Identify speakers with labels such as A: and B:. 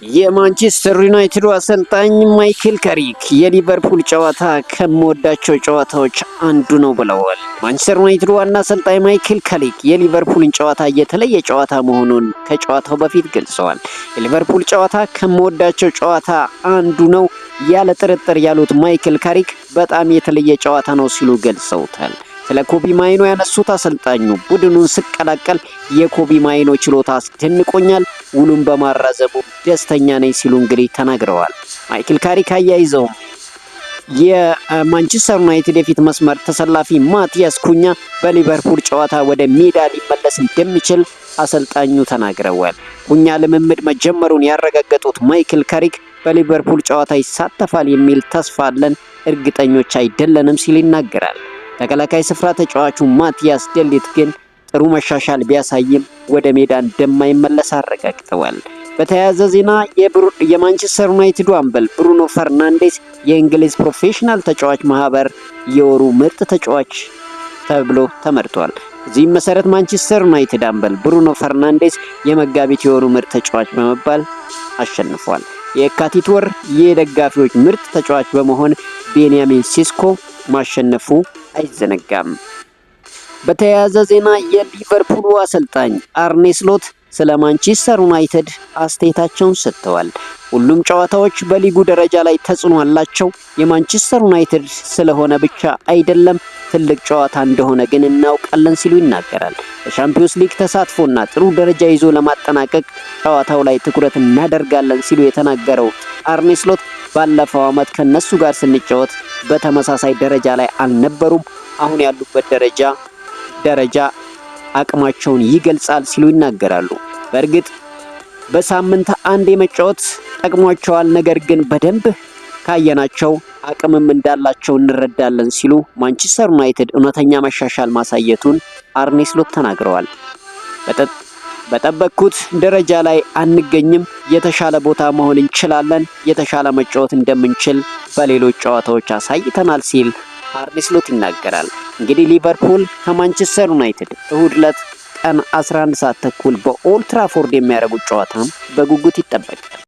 A: የማንቸስተር ዩናይትድ አሰልጣኝ ማይክል ካሪክ የሊቨርፑል ጨዋታ ከምወዳቸው ጨዋታዎች አንዱ ነው ብለዋል። ማንቸስተር ዩናይትድ ዋና አሰልጣኝ ማይክል ካሪክ የሊቨርፑልን ጨዋታ የተለየ ጨዋታ መሆኑን ከጨዋታው በፊት ገልጸዋል። የሊቨርፑል ጨዋታ ከምወዳቸው ጨዋታ አንዱ ነው ያለ ጥርጥር ያሉት ማይክል ካሪክ በጣም የተለየ ጨዋታ ነው ሲሉ ገልጸውታል። ስለ ኮቢ ማይኖ ያነሱት አሰልጣኙ ቡድኑን ስቀላቀል የኮቢ ማይኖ ችሎታ አስደንቆኛል፣ ውሉን በማራዘሙ ደስተኛ ነኝ ሲሉ እንግዲህ ተናግረዋል። ማይክል ካሪክ አያይዘውም የማንቸስተር ዩናይትድ የፊት መስመር ተሰላፊ ማቲያስ ኩኛ በሊቨርፑል ጨዋታ ወደ ሜዳ ሊመለስ እንደሚችል አሰልጣኙ ተናግረዋል። ኩኛ ልምምድ መጀመሩን ያረጋገጡት ማይክል ካሪክ በሊቨርፑል ጨዋታ ይሳተፋል የሚል ተስፋ አለን፣ እርግጠኞች አይደለንም ሲል ይናገራል። ተከላካይ ስፍራ ተጫዋቹ ማቲያስ ደሊት ግን ጥሩ መሻሻል ቢያሳይም ወደ ሜዳ እንደማይመለስ አረጋግጠዋል። በተያያዘ ዜና የማንቸስተር ዩናይትድ አምበል ብሩኖ ፈርናንዴስ የእንግሊዝ ፕሮፌሽናል ተጫዋች ማህበር የወሩ ምርጥ ተጫዋች ተብሎ ተመርጧል። በዚህም መሰረት ማንቸስተር ዩናይትድ አምበል ብሩኖ ፈርናንዴስ የመጋቢት የወሩ ምርጥ ተጫዋች በመባል አሸንፏል። የካቲት ወር የደጋፊዎች ምርጥ ተጫዋች በመሆን ቤንያሚን ሲስኮ ማሸነፉ አይዘነጋም። በተያያዘ ዜና የሊቨርፑሉ አሰልጣኝ አርኔ ስሎት ስለ ማንቸስተር ዩናይትድ አስተያየታቸውን ሰጥተዋል። ሁሉም ጨዋታዎች በሊጉ ደረጃ ላይ ተጽዕኖ አላቸው። የማንቸስተር ዩናይትድ ስለሆነ ብቻ አይደለም፣ ትልቅ ጨዋታ እንደሆነ ግን እናውቃለን ሲሉ ይናገራል። በሻምፒዮንስ ሊግ ተሳትፎና ጥሩ ደረጃ ይዞ ለማጠናቀቅ ጨዋታው ላይ ትኩረት እናደርጋለን ሲሉ የተናገረው አርኔ ስሎት ባለፈው ዓመት ከነሱ ጋር ስንጫወት በተመሳሳይ ደረጃ ላይ አልነበሩም፣ አሁን ያሉበት ደረጃ አቅማቸውን ይገልጻል ሲሉ ይናገራሉ። በእርግጥ በሳምንት አንድ የመጫወት ጠቅሟቸዋል፣ ነገር ግን በደንብ ካየናቸው አቅምም እንዳላቸው እንረዳለን ሲሉ ማንቸስተር ዩናይትድ እውነተኛ መሻሻል ማሳየቱን አርኔ ስሎት ተናግረዋል። በጠበቅኩት ደረጃ ላይ አንገኝም፣ የተሻለ ቦታ መሆን እንችላለን፣ የተሻለ መጫወት እንደምንችል በሌሎች ጨዋታዎች አሳይተናል ሲል አርኔ ስሎት ይናገራል። እንግዲህ ሊቨርፑል ከማንቸስተር ዩናይትድ እሁድ ዕለት ቀን 11 ሰዓት ተኩል በኦልድ ትራፎርድ የሚያደርጉት ጨዋታም በጉጉት ይጠበቃል።